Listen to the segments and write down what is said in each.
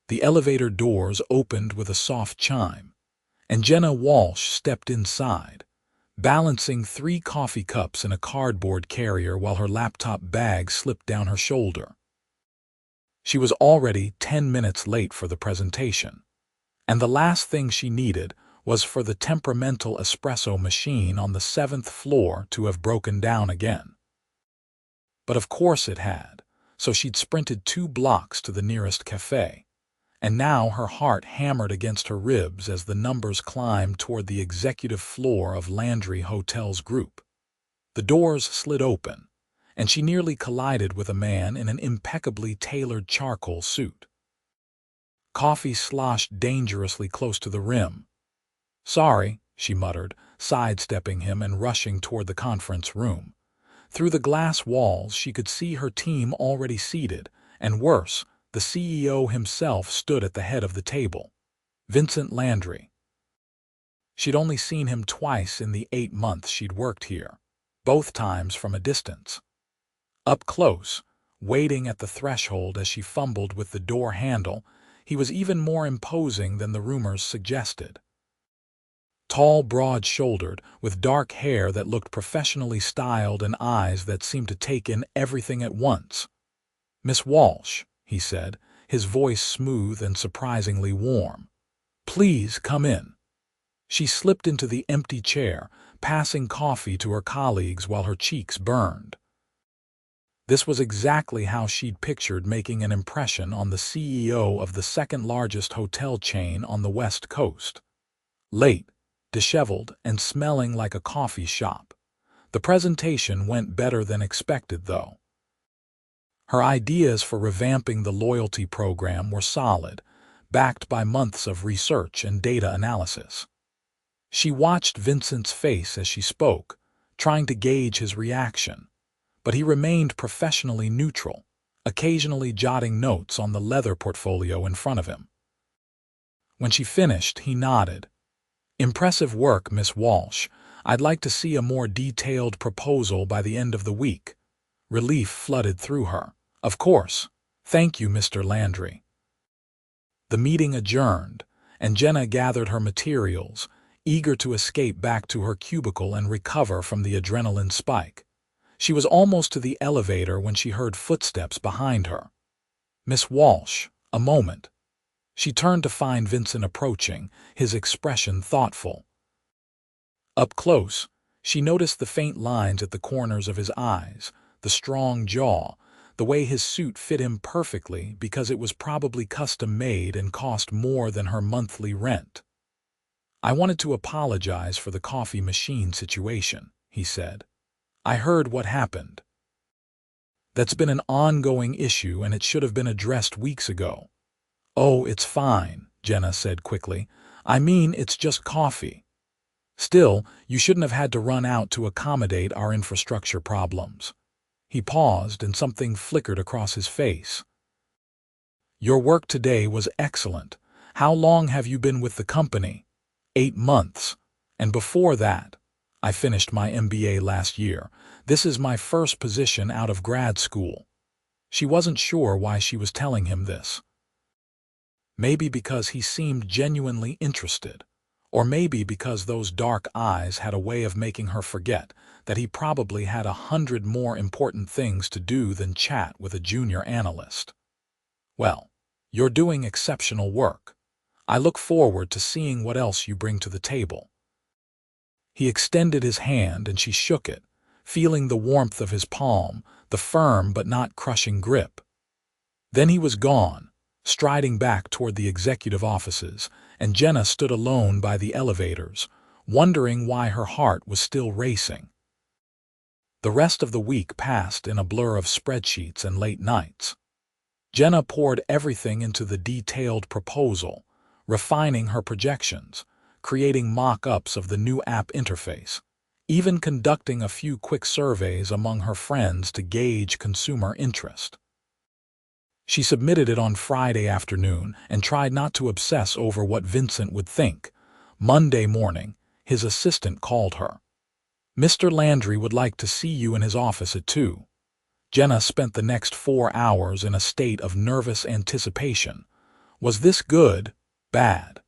The elevator doors opened with a soft chime, and Jenna Walsh stepped inside, balancing 3 coffee cups in a cardboard carrier while her laptop bag slipped down her shoulder. She was already 10 minutes late for the presentation, and the last thing she needed was for the temperamental espresso machine on the 7th floor to have broken down again. But of course it had, so she'd sprinted 2 blocks to the nearest cafe, and now her heart hammered against her ribs as the numbers climbed toward the executive floor of Landry Hotel's group. The doors slid open, and she nearly collided with a man in an impeccably tailored charcoal suit. Coffee sloshed dangerously close to the rim. "Sorry," she muttered, sidestepping him and rushing toward the conference room. Through the glass walls she could see her team already seated, and worse, the CEO himself stood at the head of the table. Vincent Landry. She'd only seen him twice in the 8 months she'd worked here, both times from a distance. Up close, waiting at the threshold as she fumbled with the door handle, he was even more imposing than the rumors suggested. Tall, broad-shouldered, with dark hair that looked professionally styled and eyes that seemed to take in everything at once. "Miss Walsh," he said, his voice smooth and surprisingly warm. "Please come in." She slipped into the empty chair, passing coffee to her colleagues while her cheeks burned. This was exactly how she'd pictured making an impression on the CEO of the second-largest hotel chain on the West Coast. Late, disheveled, and smelling like a coffee shop. The presentation went better than expected, though. Her ideas for revamping the loyalty program were solid, backed by months of research and data analysis. She watched Vincent's face as she spoke, trying to gauge his reaction, but he remained professionally neutral, occasionally jotting notes on the leather portfolio in front of him. When she finished, he nodded. "Impressive work, Miss Walsh. I'd like to see a more detailed proposal by the end of the week." Relief flooded through her. "Of course. Thank you, Mr. Landry." The meeting adjourned, and Jenna gathered her materials, eager to escape back to her cubicle and recover from the adrenaline spike. She was almost to the elevator when she heard footsteps behind her. "Miss Walsh, a moment." She turned to find Vincent approaching, his expression thoughtful. Up close, she noticed the faint lines at the corners of his eyes, the strong jaw, the way his suit fit him perfectly because it was probably custom-made and cost more than her monthly rent. "I wanted to apologize for the coffee machine situation," he said. "I heard what happened. That's been an ongoing issue and it should have been addressed weeks ago." "Oh, it's fine," Jenna said quickly. "I mean, it's just coffee. Still, you shouldn't have had to run out to accommodate our infrastructure problems." He paused and something flickered across his face. "Your work today was excellent. How long have you been with the company?" 8 months. And before that, I finished my MBA last year. This is my first position out of grad school." She wasn't sure why she was telling him this. Maybe because he seemed genuinely interested, or maybe because those dark eyes had a way of making her forget that he probably had 100 more important things to do than chat with a junior analyst. "Well, you're doing exceptional work. I look forward to seeing what else you bring to the table." He extended his hand and she shook it, feeling the warmth of his palm, the firm but not crushing grip. Then he was gone, striding back toward the executive offices, and Jenna stood alone by the elevators, wondering why her heart was still racing. The rest of the week passed in a blur of spreadsheets and late nights. Jenna poured everything into the detailed proposal, refining her projections, creating mock-ups of the new app interface, even conducting a few quick surveys among her friends to gauge consumer interest. She submitted it on Friday afternoon and tried not to obsess over what Vincent would think. Monday morning, his assistant called her. "Mr. Landry would like to see you in his office at 2. Jenna spent the next 4 hours in a state of nervous anticipation, Was this good? Bad?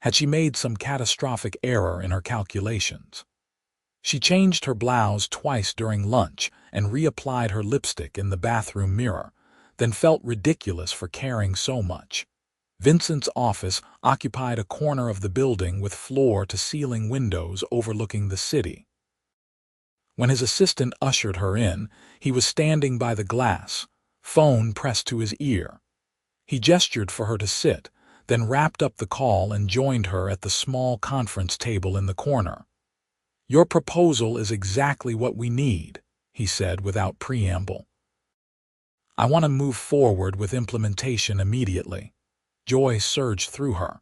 Had she made some catastrophic error in her calculations? She changed her blouse twice during lunch and reapplied her lipstick in the bathroom mirror, then felt ridiculous for caring so much. Vincent's office occupied a corner of the building with floor-to-ceiling windows overlooking the city. When his assistant ushered her in, he was standing by the glass, phone pressed to his ear. He gestured for her to sit, then wrapped up the call and joined her at the small conference table in the corner. "Your proposal is exactly what we need," he said without preamble. "I want to move forward with implementation immediately." Joy surged through her.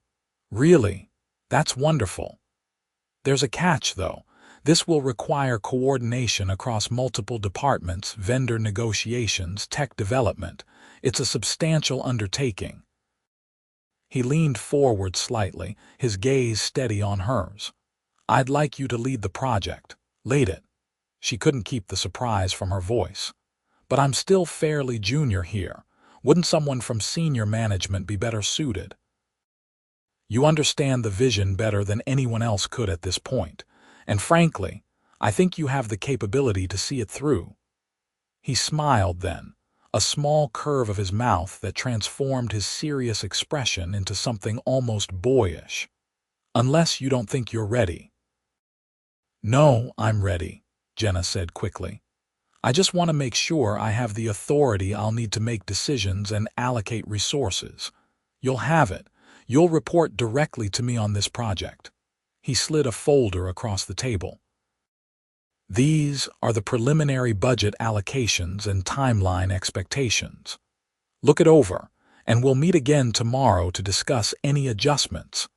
"Really? That's wonderful. There's a catch, though. This will require coordination across multiple departments, vendor negotiations, tech development. It's a substantial undertaking." He leaned forward slightly, his gaze steady on hers. "I'd like you to lead the project. Lead it." She couldn't keep the surprise from her voice. "But I'm still fairly junior here. Wouldn't someone from senior management be better suited?" "You understand the vision better than anyone else could at this point, and frankly, I think you have the capability to see it through." He smiled then, a small curve of his mouth that transformed his serious expression into something almost boyish. "Unless you don't think you're ready." "No, I'm ready," Jenna said quickly. "I just want to make sure I have the authority I'll need to make decisions and allocate resources." "You'll have it. You'll report directly to me on this project." He slid a folder across the table. "These are the preliminary budget allocations and timeline expectations. Look it over, and we'll meet again tomorrow to discuss any adjustments."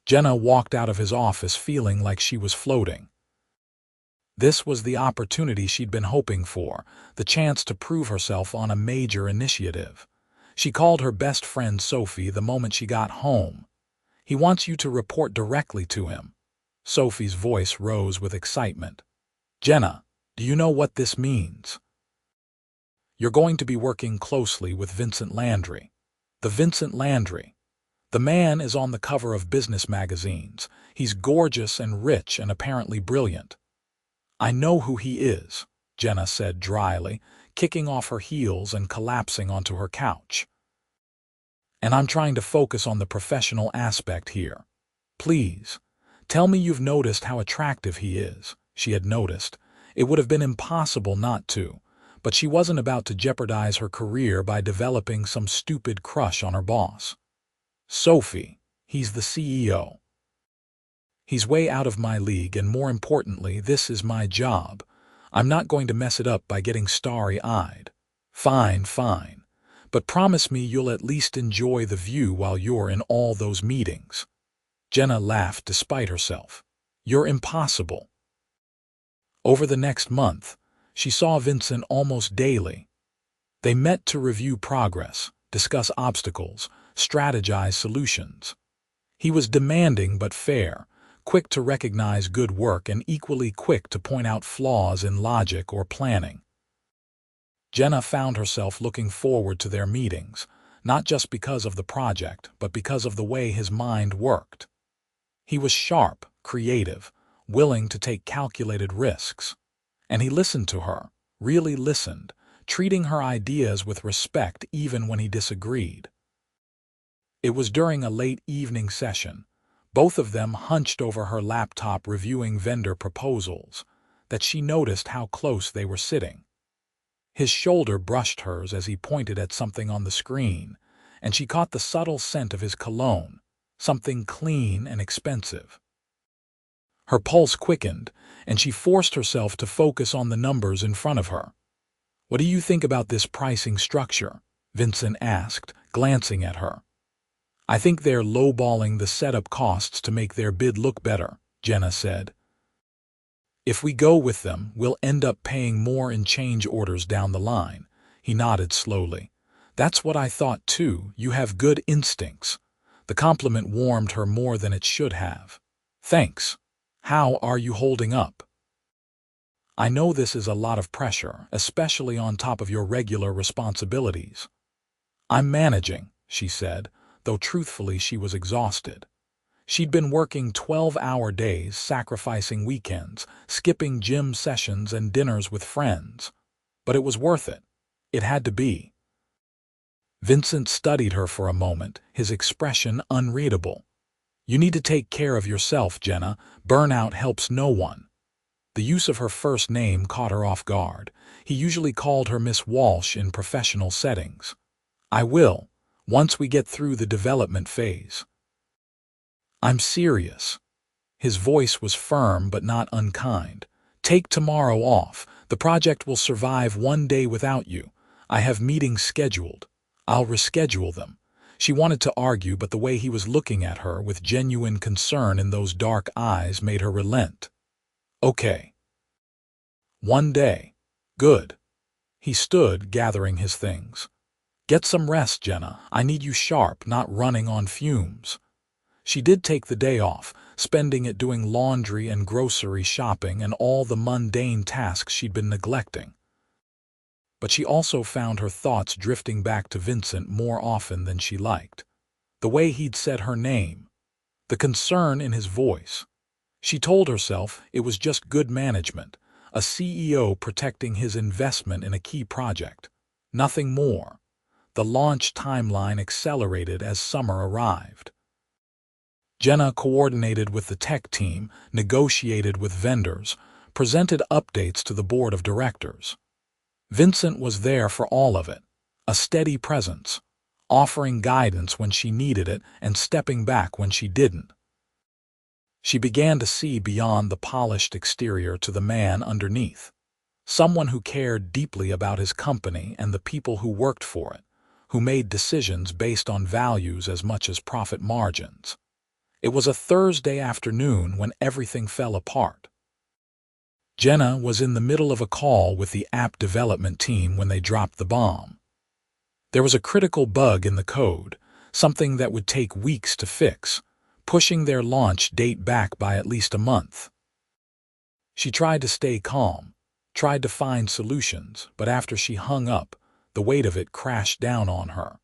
Jenna walked out of his office feeling like she was floating. This was the opportunity she'd been hoping for, the chance to prove herself on a major initiative. She called her best friend Sophie the moment she got home. "He wants you to report directly to him." Sophie's voice rose with excitement. "Jenna, do you know what this means?" "You're going to be working closely with Vincent Landry." "The Vincent Landry. The man is on the cover of business magazines. He's gorgeous and rich and apparently brilliant." "I know who he is," Jenna said dryly, kicking off her heels and collapsing onto her couch. "And I'm trying to focus on the professional aspect here. Please, tell me you've noticed how attractive he is." She had noticed. It would have been impossible not to, but she wasn't about to jeopardize her career by developing some stupid crush on her boss. "Sophie, he's the CEO. He's way out of my league, and more importantly, this is my job. I'm not going to mess it up by getting starry-eyed." "Fine, fine. But promise me you'll at least enjoy the view while you're in all those meetings." Jenna laughed despite herself. "You're impossible." Over the next month, she saw Vincent almost daily. They met to review progress, discuss obstacles, strategize solutions. He was demanding but fair, quick to recognize good work and equally quick to point out flaws in logic or planning. Jenna found herself looking forward to their meetings, not just because of the project, but because of the way his mind worked. He was sharp, creative, willing to take calculated risks. And he listened to her, really listened, treating her ideas with respect even when he disagreed. It was during a late evening session, both of them hunched over her laptop reviewing vendor proposals, that she noticed how close they were sitting. His shoulder brushed hers as he pointed at something on the screen, and she caught the subtle scent of his cologne, something clean and expensive. Her pulse quickened, and she forced herself to focus on the numbers in front of her. "What do you think about this pricing structure?" Vincent asked, glancing at her. "I think they're lowballing the setup costs to make their bid look better," Jenna said. "If we go with them, we'll end up paying more in change orders down the line." He nodded slowly. "That's what I thought too. You have good instincts." The compliment warmed her more than it should have. "Thanks. How are you holding up?" "I know this is a lot of pressure, especially on top of your regular responsibilities." "I'm managing," she said, though truthfully she was exhausted. She'd been working 12-hour days, sacrificing weekends, skipping gym sessions and dinners with friends. But it was worth it. It had to be. Vincent studied her for a moment, his expression unreadable. You need to take care of yourself, Jenna. Burnout helps no one. The use of her first name caught her off guard. He usually called her Miss Walsh in professional settings. I will, once we get through the development phase. I'm serious. His voice was firm but not unkind. Take tomorrow off. The project will survive one day without you. I have meetings scheduled. I'll reschedule them. She wanted to argue, but the way he was looking at her with genuine concern in those dark eyes made her relent. Okay. One day. Good. He stood, gathering his things. Get some rest, Jenna. I need you sharp, not running on fumes. She did take the day off, spending it doing laundry and grocery shopping and all the mundane tasks she'd been neglecting. But she also found her thoughts drifting back to Vincent more often than she liked. The way he'd said her name, the concern in his voice. She told herself it was just good management, a CEO protecting his investment in a key project. Nothing more. The launch timeline accelerated as summer arrived. Jenna coordinated with the tech team, negotiated with vendors, presented updates to the board of directors. Vincent was there for all of it, a steady presence, offering guidance when she needed it and stepping back when she didn't. She began to see beyond the polished exterior to the man underneath, someone who cared deeply about his company and the people who worked for it, who made decisions based on values as much as profit margins. It was a Thursday afternoon when everything fell apart. Jenna was in the middle of a call with the app development team when they dropped the bomb. There was a critical bug in the code, something that would take weeks to fix, pushing their launch date back by at least a month. She tried to stay calm, tried to find solutions, but after she hung up, the weight of it crashed down on her.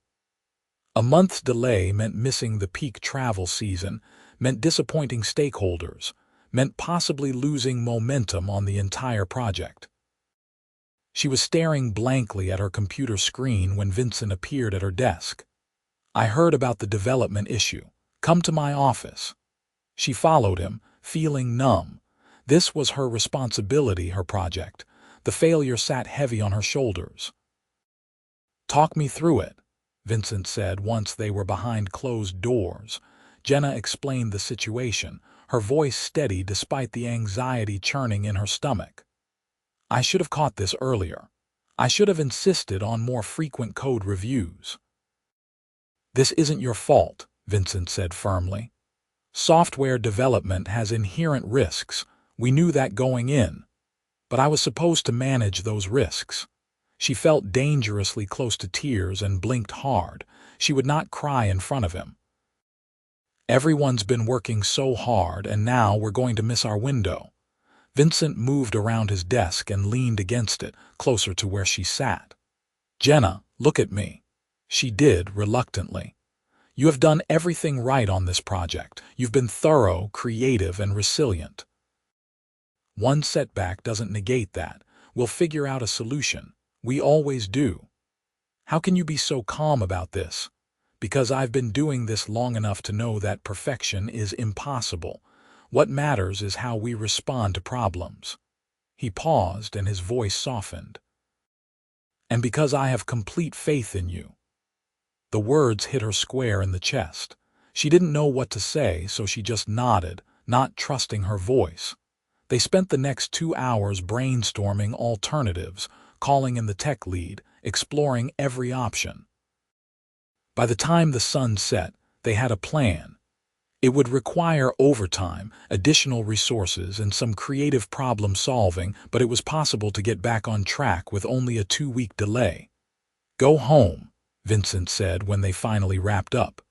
A month's delay meant missing the peak travel season, meant disappointing stakeholders, meant possibly losing momentum on the entire project. She was staring blankly at her computer screen when Vincent appeared at her desk. I heard about the development issue. Come to my office. She followed him, feeling numb. This was her responsibility, her project. The failure sat heavy on her shoulders. Talk me through it, Vincent said once they were behind closed doors. Jenna explained the situation, her voice steady despite the anxiety churning in her stomach. I should have caught this earlier. I should have insisted on more frequent code reviews. This isn't your fault, Vincent said firmly. Software development has inherent risks. We knew that going in. But I was supposed to manage those risks. She felt dangerously close to tears and blinked hard. She would not cry in front of him. Everyone's been working so hard, and now we're going to miss our window. Vincent moved around his desk and leaned against it, closer to where she sat. Jenna, look at me. She did, reluctantly. You have done everything right on this project. You've been thorough, creative, and resilient. One setback doesn't negate that. We'll figure out a solution. We always do. How can you be so calm about this? Because I've been doing this long enough to know that perfection is impossible. What matters is how we respond to problems. He paused and his voice softened. And because I have complete faith in you. The words hit her square in the chest. She didn't know what to say, so she just nodded, not trusting her voice. They spent the next 2 hours brainstorming alternatives, calling in the tech lead, exploring every option. By the time the sun set, they had a plan. It would require overtime, additional resources, and some creative problem solving, but it was possible to get back on track with only a 2-week delay. Go home, Vincent said when they finally wrapped up.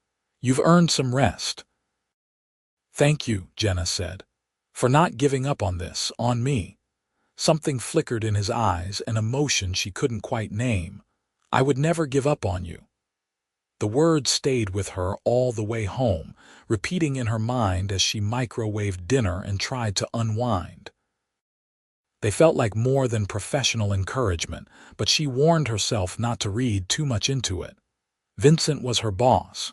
You've earned some rest. Thank you, Jenna said, for not giving up on this, on me. Something flickered in his eyes, an emotion she couldn't quite name. I would never give up on you. The words stayed with her all the way home, repeating in her mind as she microwaved dinner and tried to unwind. They felt like more than professional encouragement, but she warned herself not to read too much into it. Vincent was her boss.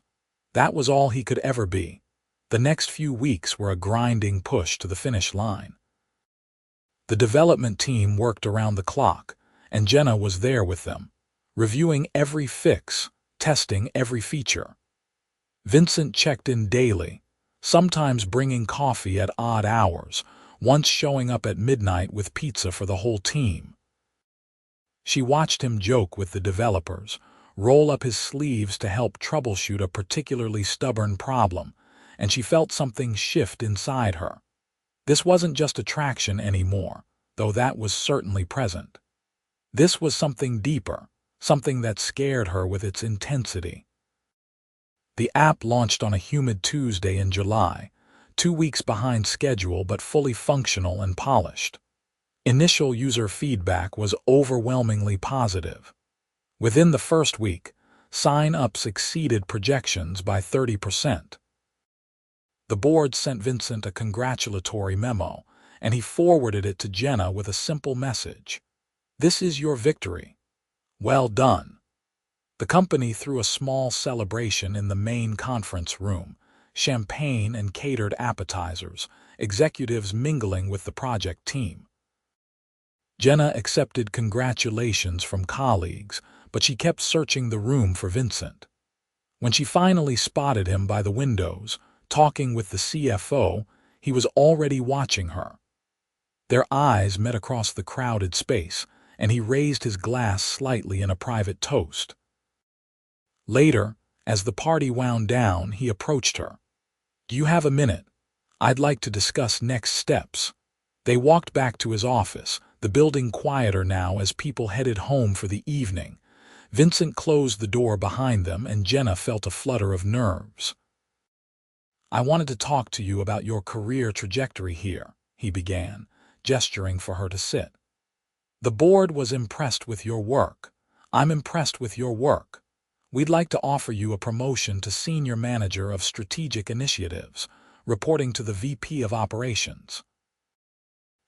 That was all he could ever be. The next few weeks were a grinding push to the finish line. The development team worked around the clock, and Jenna was there with them, reviewing every fix, testing every feature. Vincent checked in daily, sometimes bringing coffee at odd hours, once showing up at midnight with pizza for the whole team. She watched him joke with the developers, roll up his sleeves to help troubleshoot a particularly stubborn problem, and she felt something shift inside her. This wasn't just attraction anymore, though that was certainly present. This was something deeper, something that scared her with its intensity. The app launched on a humid Tuesday in July, 2 weeks behind schedule but fully functional and polished. Initial user feedback was overwhelmingly positive. Within the first week, sign-ups exceeded projections by 30%. The board sent Vincent a congratulatory memo, and he forwarded it to Jenna with a simple message. "This is your victory. Well done." The company threw a small celebration in the main conference room, champagne and catered appetizers, executives mingling with the project team. Jenna accepted congratulations from colleagues, but she kept searching the room for Vincent. When she finally spotted him by the windows, talking with the CFO, he was already watching her. Their eyes met across the crowded space, and he raised his glass slightly in a private toast. Later, as the party wound down, he approached her. "Do you have a minute? I'd like to discuss next steps." They walked back to his office, the building quieter now as people headed home for the evening. Vincent closed the door behind them, and Jenna felt a flutter of nerves. "I wanted to talk to you about your career trajectory here," he began, gesturing for her to sit. "The board was impressed with your work. I'm impressed with your work. We'd like to offer you a promotion to Senior Manager of Strategic Initiatives, reporting to the VP of Operations."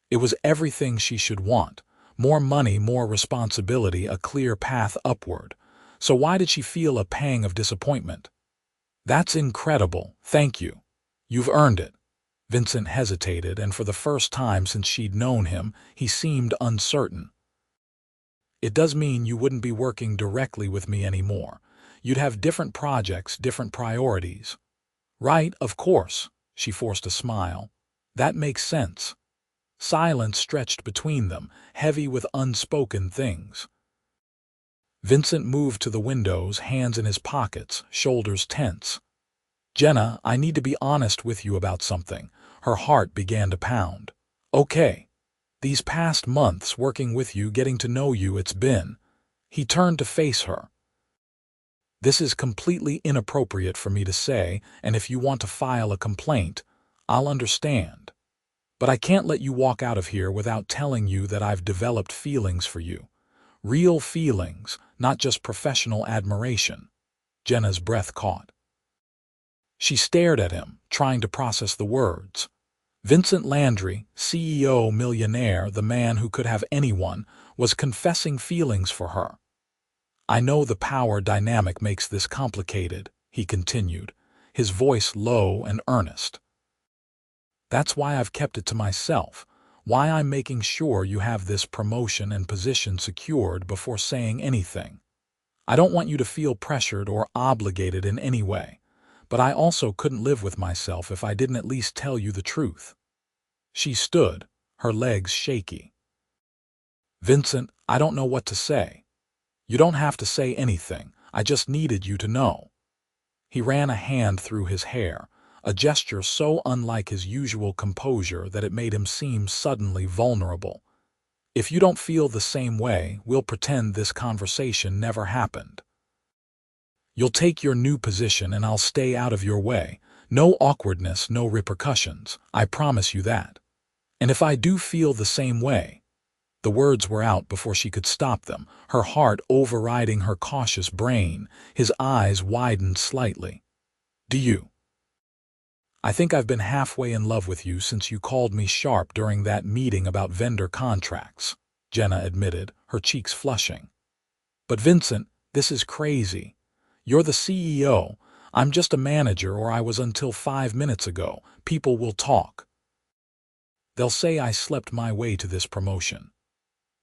It was everything she should want: more money, more responsibility, a clear path upward. So why did she feel a pang of disappointment? "That's incredible, thank you. You've earned it." Vincent hesitated, and for the first time since she'd known him, he seemed uncertain. "It does mean you wouldn't be working directly with me anymore. You'd have different projects, different priorities." "Right, of course," she forced a smile. "That makes sense." Silence stretched between them, heavy with unspoken things. Vincent moved to the windows, hands in his pockets, shoulders tense. "Jenna, I need to be honest with you about something." Her heart began to pound. "Okay. These past months working with you, getting to know you, it's been..." He turned to face her. "This is completely inappropriate for me to say, and if you want to file a complaint, I'll understand. But I can't let you walk out of here without telling you that I've developed feelings for you. Real feelings, not just professional admiration." Jenna's breath caught. She stared at him, trying to process the words. Vincent Landry, CEO Millionaire, the man who could have anyone, was confessing feelings for her. "I know the power dynamic makes this complicated," he continued, his voice low and earnest. "That's why I've kept it to myself, why I'm making sure you have this promotion and position secured before saying anything. I don't want you to feel pressured or obligated in any way, but I also couldn't live with myself if I didn't at least tell you the truth." She stood, her legs shaky. "Vincent, I don't know what to say." "You don't have to say anything. I just needed you to know." He ran a hand through his hair, a gesture so unlike his usual composure that it made him seem suddenly vulnerable. "If you don't feel the same way, we'll pretend this conversation never happened. You'll take your new position and I'll stay out of your way. No awkwardness, no repercussions. I promise you that. And if I do feel the same way..." The words were out before she could stop them, her heart overriding her cautious brain. His eyes widened slightly. I think I've been halfway in love with you since you called me sharp during that meeting about vendor contracts, Jenna admitted, her cheeks flushing. But Vincent, this is crazy. You're the CEO. I'm just a manager, or I was until 5 minutes ago. People will talk. They'll say I slept my way to this promotion.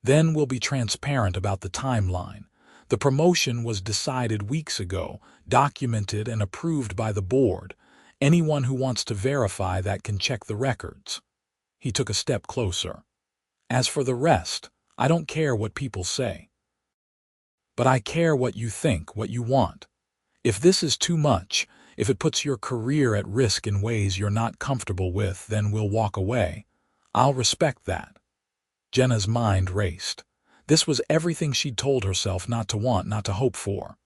Then we'll be transparent about the timeline. The promotion was decided weeks ago, documented and approved by the board. Anyone who wants to verify that can check the records. He took a step closer. As for the rest, I don't care what people say. But I care what you think, what you want. If this is too much, if it puts your career at risk in ways you're not comfortable with, then we'll walk away. I'll respect that. Jenna's mind raced. This was everything she'd told herself not to want, not to hope for.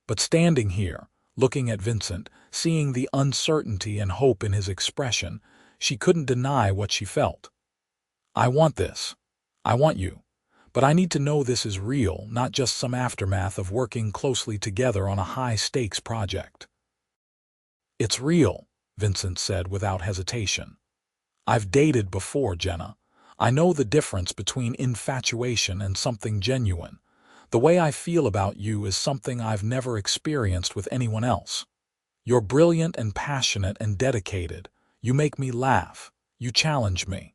But standing here, looking at Vincent, seeing the uncertainty and hope in his expression, she couldn't deny what she felt. I want this. I want you. But I need to know this is real, not just some aftermath of working closely together on a high-stakes project. It's real, Vincent said without hesitation. I've dated before, Jenna. I know the difference between infatuation and something genuine. The way I feel about you is something I've never experienced with anyone else. You're brilliant and passionate and dedicated. You make me laugh. You challenge me.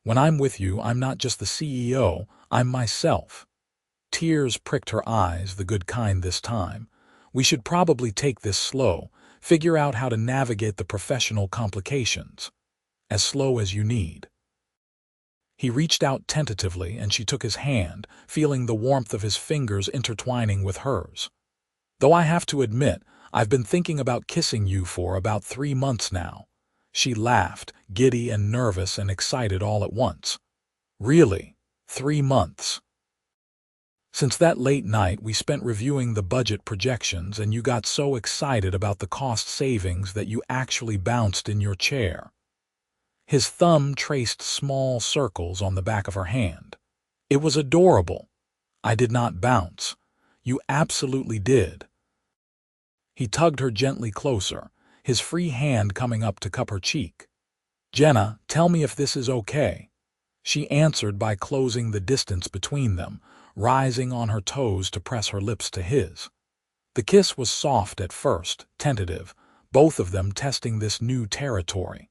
When I'm with you, I'm not just the CEO, I'm myself. Tears pricked her eyes, the good kind this time. We should probably take this slow, figure out how to navigate the professional complications. As slow as you need. He reached out tentatively, and she took his hand, feeling the warmth of his fingers intertwining with hers. Though I have to admit, I've been thinking about kissing you for about 3 months now. She laughed, giddy and nervous and excited all at once. Really? 3 months? Since that late night we spent reviewing the budget projections, and you got so excited about the cost savings that you actually bounced in your chair. His thumb traced small circles on the back of her hand. It was adorable. I did not bounce. You absolutely did. He tugged her gently closer, his free hand coming up to cup her cheek. Jenna, tell me if this is okay. She answered by closing the distance between them, rising on her toes to press her lips to his. The kiss was soft at first, tentative, both of them testing this new territory.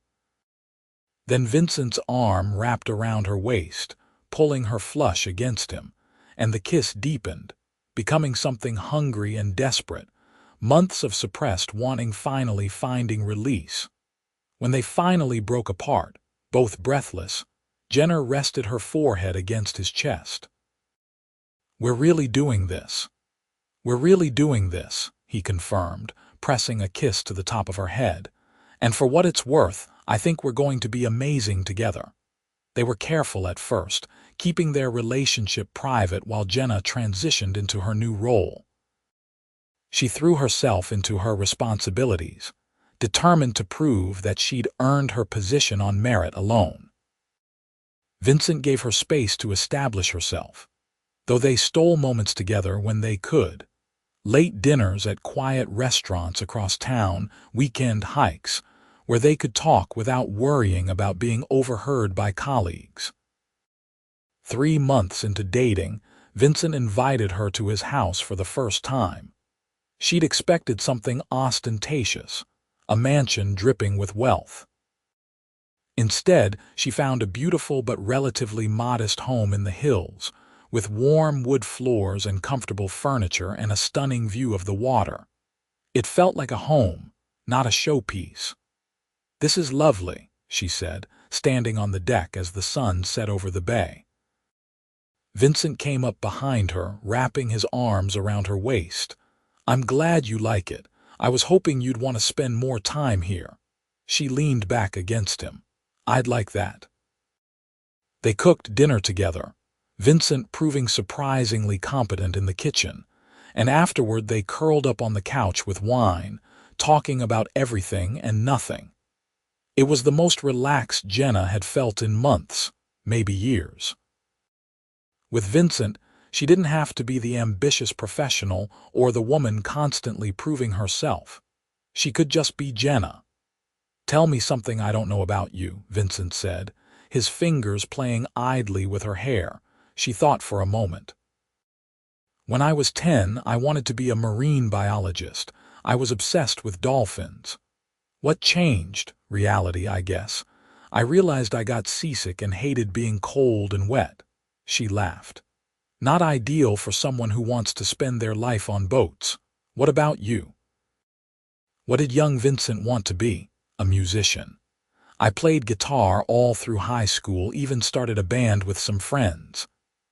Then Vincent's arm wrapped around her waist, pulling her flush against him, and the kiss deepened, becoming something hungry and desperate, months of suppressed wanting finally finding release. When they finally broke apart, both breathless, Jenna rested her forehead against his chest. We're really doing this. We're really doing this, he confirmed, pressing a kiss to the top of her head. And for what it's worth, I think we're going to be amazing together. They were careful at first, keeping their relationship private while Jenna transitioned into her new role. She threw herself into her responsibilities, determined to prove that she'd earned her position on merit alone. Vincent gave her space to establish herself, though they stole moments together when they could. Late dinners at quiet restaurants across town, weekend hikes, where they could talk without worrying about being overheard by colleagues. 3 months into dating, Vincent invited her to his house for the first time. She'd expected something ostentatious, a mansion dripping with wealth. Instead, she found a beautiful but relatively modest home in the hills, with warm wood floors and comfortable furniture and a stunning view of the water. It felt like a home, not a showpiece. This is lovely, she said, standing on the deck as the sun set over the bay. Vincent came up behind her, wrapping his arms around her waist. I'm glad you like it. I was hoping you'd want to spend more time here. She leaned back against him. I'd like that. They cooked dinner together, Vincent proving surprisingly competent in the kitchen, and afterward they curled up on the couch with wine, talking about everything and nothing. It was the most relaxed Jenna had felt in months, maybe years. With Vincent, she didn't have to be the ambitious professional or the woman constantly proving herself. She could just be Jenna. "Tell me something I don't know about you," Vincent said, his fingers playing idly with her hair. She thought for a moment. "When I was 10, I wanted to be a marine biologist. I was obsessed with dolphins. What changed? Reality, I guess. I realized I got seasick and hated being cold and wet." She laughed. "Not ideal for someone who wants to spend their life on boats. What about you?" What did young Vincent want to be? A musician. "I played guitar all through high school, even started a band with some friends."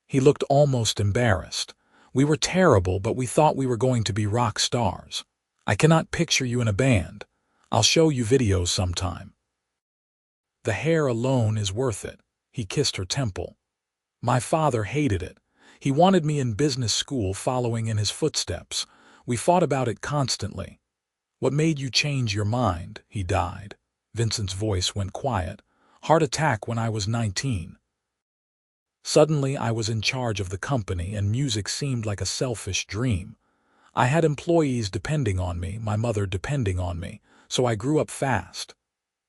He looked almost embarrassed. "We were terrible, but we thought we were going to be rock stars. I cannot picture you in a band. I'll show you videos sometime." "The hair alone is worth it." He kissed her temple. "My father hated it. He wanted me in business school following in his footsteps. We fought about it constantly." "What made you change your mind?" "He died." Vincent's voice went quiet. "Heart attack when I was 19. Suddenly I was in charge of the company and music seemed like a selfish dream. I had employees depending on me, my mother depending on me, so I grew up fast."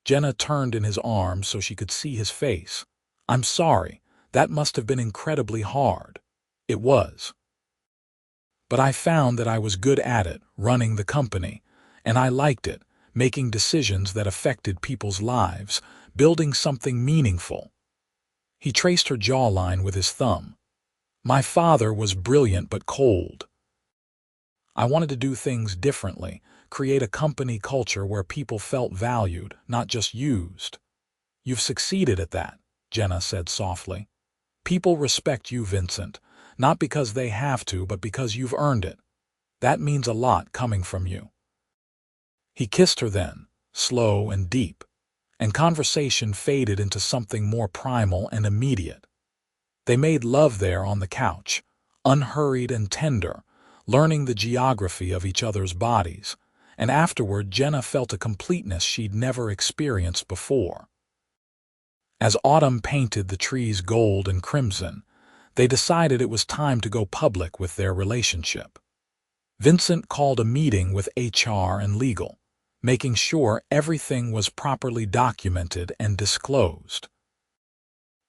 Jenna turned in his arms so she could see his face. "I'm sorry. That must have been incredibly hard." "It was. But I found that I was good at it, running the company, and I liked it, making decisions that affected people's lives, building something meaningful." He traced her jawline with his thumb. "My father was brilliant but cold. I wanted to do things differently, create a company culture where people felt valued, not just used." "You've succeeded at that," Jenna said softly. "People respect you, Vincent, not because they have to, but because you've earned it. That means a lot coming from you." He kissed her then, slow and deep, and conversation faded into something more primal and immediate. They made love there on the couch, unhurried and tender, learning the geography of each other's bodies, and afterward Jenna felt a completeness she'd never experienced before. As autumn painted the trees gold and crimson, they decided it was time to go public with their relationship. Vincent called a meeting with HR and legal, making sure everything was properly documented and disclosed.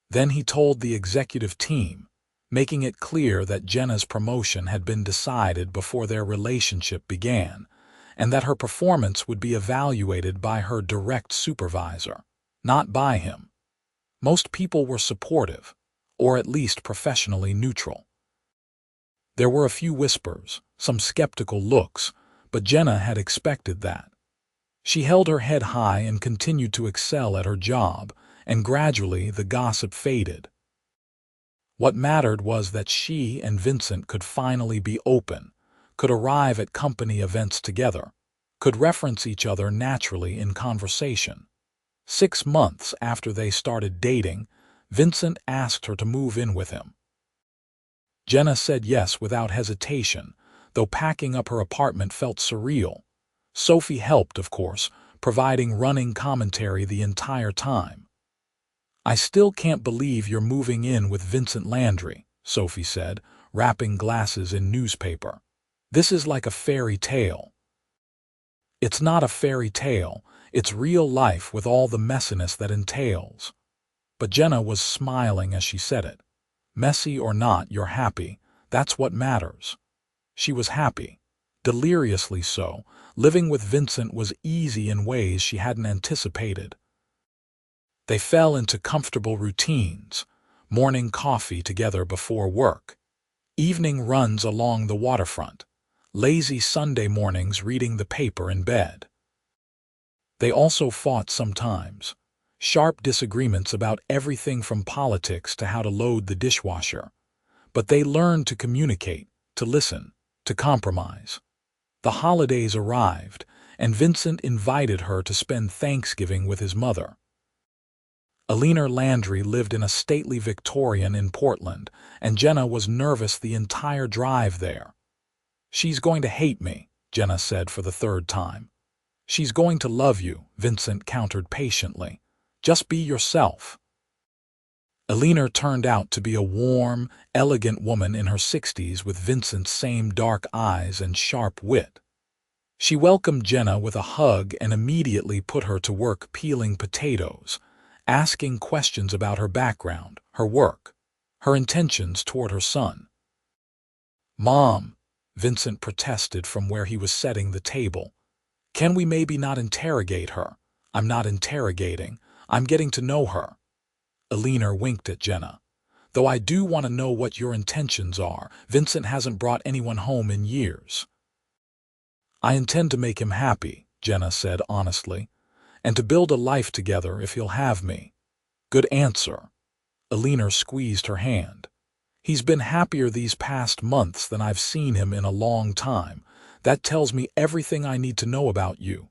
Then he told the executive team, making it clear that Jenna's promotion had been decided before their relationship began, and that her performance would be evaluated by her direct supervisor, not by him. Most people were supportive, or at least professionally neutral. There were a few whispers, some skeptical looks, but Jenna had expected that. She held her head high and continued to excel at her job, and gradually the gossip faded. What mattered was that she and Vincent could finally be open, could arrive at company events together, could reference each other naturally in conversation. 6 months after they started dating, Vincent asked her to move in with him. Jenna said yes without hesitation, though packing up her apartment felt surreal. Sophie helped, of course, providing running commentary the entire time. "I still can't believe you're moving in with Vincent Landry," Sophie said, wrapping glasses in newspaper. "This is like a fairy tale." "It's not a fairy tale, it's real life with all the messiness that entails." But Jenna was smiling as she said it. "Messy or not, you're happy. That's what matters." She was happy, deliriously so. Living with Vincent was easy in ways she hadn't anticipated. They fell into comfortable routines, morning coffee together before work, evening runs along the waterfront, lazy Sunday mornings reading the paper in bed. They also fought sometimes, sharp disagreements about everything from politics to how to load the dishwasher. But they learned to communicate, to listen, to compromise. The holidays arrived, and Vincent invited her to spend Thanksgiving with his mother. Millionaire Landry lived in a stately Victorian in Portland, and Jenna was nervous the entire drive there. "She's going to hate me," Jenna said for the 3rd time. "She's going to love you," Vincent countered patiently. "Just be yourself." Alina turned out to be a warm, elegant woman in her 60s with Vincent's same dark eyes and sharp wit. She welcomed Jenna with a hug and immediately put her to work peeling potatoes, asking questions about her background, her work, her intentions toward her son. "Mom," Vincent protested from where he was setting the table, "can we maybe not interrogate her? I'm not interrogating. I'm getting to know her." Alina winked at Jenna. "Though I do want to know what your intentions are. Vincent hasn't brought anyone home in years." "I intend to make him happy," Jenna said honestly, "and to build a life together if he'll have me." "Good answer." Alina squeezed her hand. "He's been happier these past months than I've seen him in a long time. That tells me everything I need to know about you."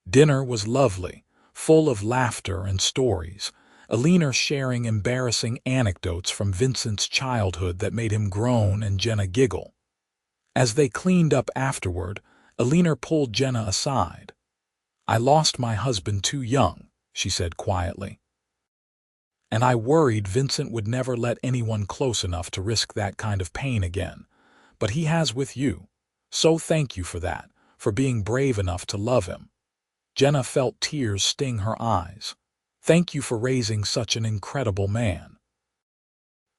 Dinner was lovely, full of laughter and stories, Alina sharing embarrassing anecdotes from Vincent's childhood that made him groan and Jenna giggle. As they cleaned up afterward, Alina pulled Jenna aside. "I lost my husband too young," she said quietly. "And I worried Vincent would never let anyone close enough to risk that kind of pain again. But he has with you. So thank you for that, for being brave enough to love him." Jenna felt tears sting her eyes. "Thank you for raising such an incredible man."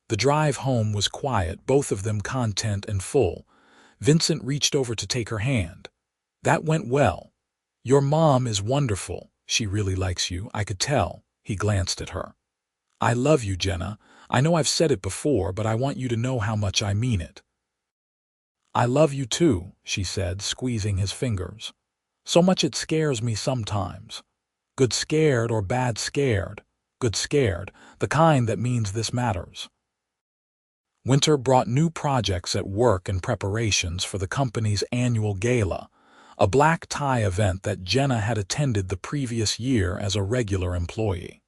The drive home was quiet, both of them content and full. Vincent reached over to take her hand. "That went well. Your mom is wonderful. She really likes you, I could tell." He glanced at her. "I love you, Jenna. I know I've said it before, but I want you to know how much I mean it." "I love you too," she said, squeezing his fingers. "So much it scares me sometimes. Good scared or bad scared. Good scared, the kind that means this matters." Winter brought new projects at work and preparations for the company's annual gala, a black tie event that Jenna had attended the previous year as a regular employee.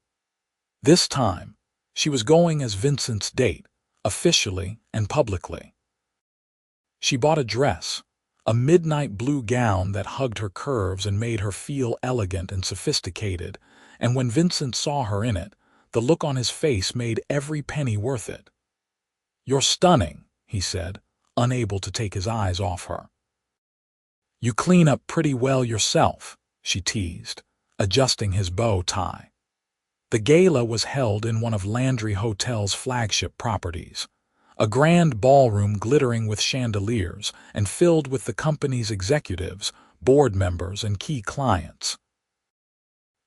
This time, she was going as Vincent's date, officially and publicly. She bought a dress, a midnight blue gown that hugged her curves and made her feel elegant and sophisticated, and when Vincent saw her in it, the look on his face made every penny worth it. "You're stunning," he said, unable to take his eyes off her. "You clean up pretty well yourself," she teased, adjusting his bow tie. The gala was held in one of Landry Hotel's flagship properties, a grand ballroom glittering with chandeliers and filled with the company's executives, board members, and key clients.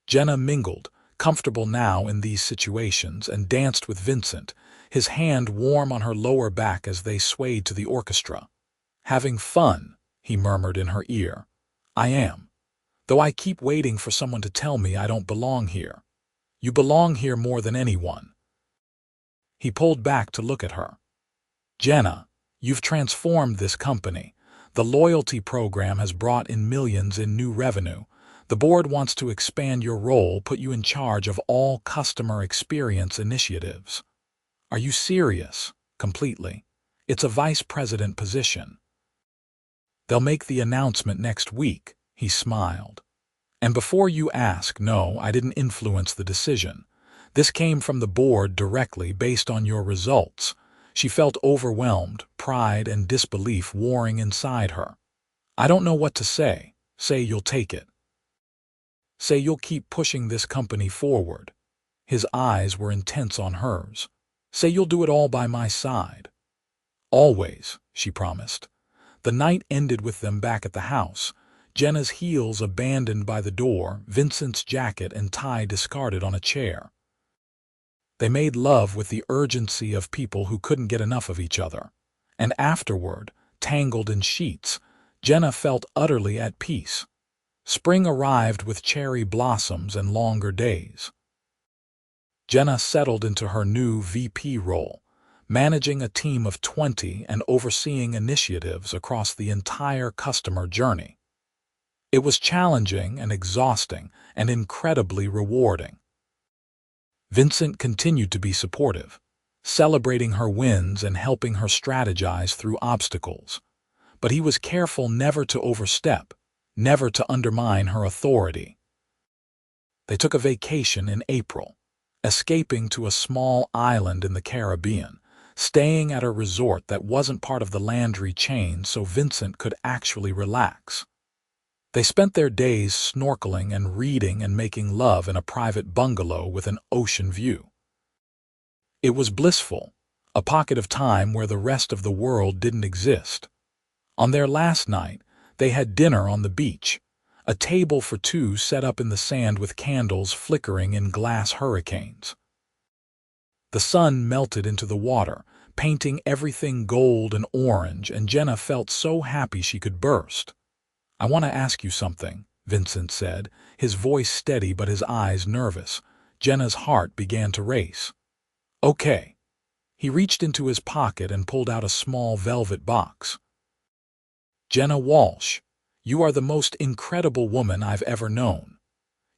Jenna mingled, comfortable now in these situations, and danced with Vincent, his hand warm on her lower back as they swayed to the orchestra. "Having fun," he murmured in her ear. "I am. Though I keep waiting for someone to tell me I don't belong here." "You belong here more than anyone." He pulled back to look at her. "Jenna, you've transformed this company. The loyalty program has brought in millions in new revenue. The board wants to expand your role, put you in charge of all customer experience initiatives." "Are you serious?" "Completely. It's a vice president position." "They'll make the announcement next week," he smiled. "And before you ask, no, I didn't influence the decision. This came from the board directly based on your results." She felt overwhelmed, pride and disbelief warring inside her. "I don't know what to say. Say you'll take it. Say you'll keep pushing this company forward." His eyes were intense on hers. "Say you'll do it all by my side." "Always," she promised. The night ended with them back at the house, Jenna's heels abandoned by the door, Vincent's jacket and tie discarded on a chair. They made love with the urgency of people who couldn't get enough of each other. And afterward, tangled in sheets, Jenna felt utterly at peace. Spring arrived with cherry blossoms and longer days. Jenna settled into her new VP role, managing a team of 20 and overseeing initiatives across the entire customer journey. It was challenging and exhausting and incredibly rewarding. Vincent continued to be supportive, celebrating her wins and helping her strategize through obstacles. But he was careful never to overstep, never to undermine her authority. They took a vacation in April, escaping to a small island in the Caribbean, staying at a resort that wasn't part of the Landry chain so Vincent could actually relax. They spent their days snorkeling and reading and making love in a private bungalow with an ocean view. It was blissful, a pocket of time where the rest of the world didn't exist. On their last night, they had dinner on the beach, a table for two set up in the sand with candles flickering in glass hurricanes. The sun melted into the water, painting everything gold and orange, and Jenna felt so happy she could burst. "I want to ask you something," Vincent said, his voice steady but his eyes nervous. Jenna's heart began to race. "Okay." He reached into his pocket and pulled out a small velvet box. "Jenna Walsh, you are the most incredible woman I've ever known.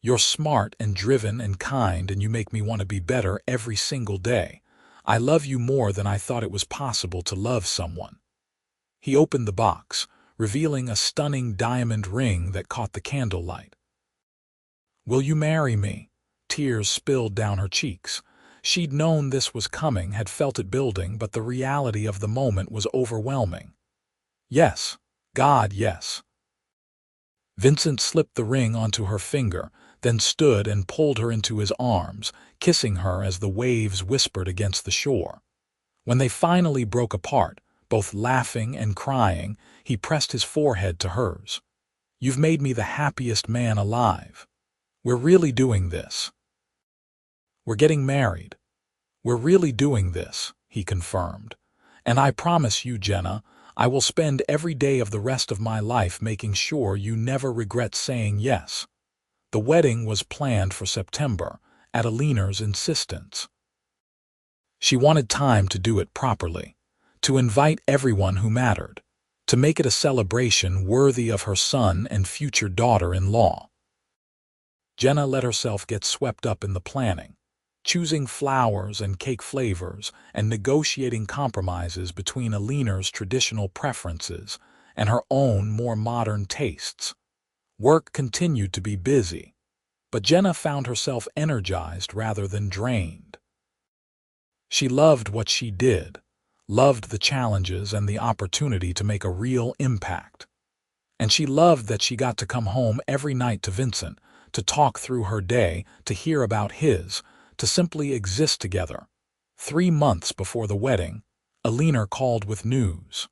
You're smart and driven and kind, and you make me want to be better every single day. I love you more than I thought it was possible to love someone." He opened the box, revealing a stunning diamond ring that caught the candlelight. "Will you marry me?" Tears spilled down her cheeks. She'd known this was coming, had felt it building, but the reality of the moment was overwhelming. "Yes, God, yes." Vincent slipped the ring onto her finger, then stood and pulled her into his arms, kissing her as the waves whispered against the shore. When they finally broke apart, both laughing and crying, he pressed his forehead to hers. "You've made me the happiest man alive. We're really doing this. We're getting married. We're really doing this," he confirmed. "And I promise you, Jenna, I will spend every day of the rest of my life making sure you never regret saying yes." The wedding was planned for September, at Alina's insistence. She wanted time to do it properly, to invite everyone who mattered, to make it a celebration worthy of her son and future daughter-in-law. Jenna let herself get swept up in the planning, choosing flowers and cake flavors and negotiating compromises between Alina's traditional preferences and her own more modern tastes. Work continued to be busy, but Jenna found herself energized rather than drained. She loved what she did, loved the challenges and the opportunity to make a real impact. And she loved that she got to come home every night to Vincent, to talk through her day, to hear about his, to simply exist together. 3 months before the wedding, Alina called with news.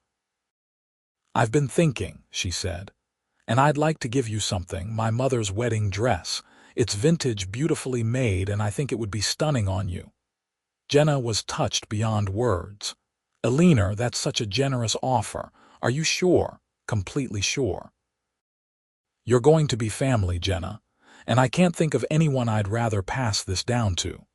"I've been thinking," she said, "and I'd like to give you something, my mother's wedding dress. It's vintage, beautifully made, and I think it would be stunning on you." Jenna was touched beyond words. "Alina, that's such a generous offer. Are you sure? Completely sure?" "You're going to be family, Jenna, and I can't think of anyone I'd rather pass this down to."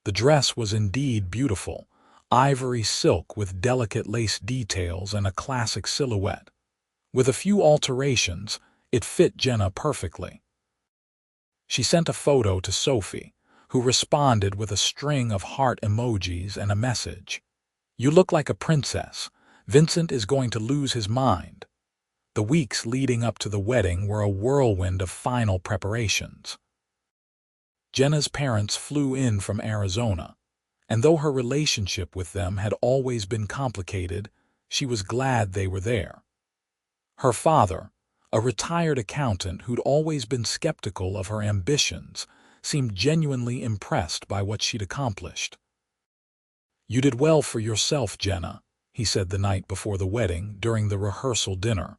The dress was indeed beautiful, ivory silk with delicate lace details and a classic silhouette. With a few alterations, it fit Jenna perfectly. She sent a photo to Sophie, who responded with a string of heart emojis and a message. "You look like a princess. Vincent is going to lose his mind." The weeks leading up to the wedding were a whirlwind of final preparations. Jenna's parents flew in from Arizona, and though her relationship with them had always been complicated, she was glad they were there. Her father, a retired accountant who'd always been skeptical of her ambitions, seemed genuinely impressed by what she'd accomplished. "You did well for yourself, Jenna," he said the night before the wedding during the rehearsal dinner.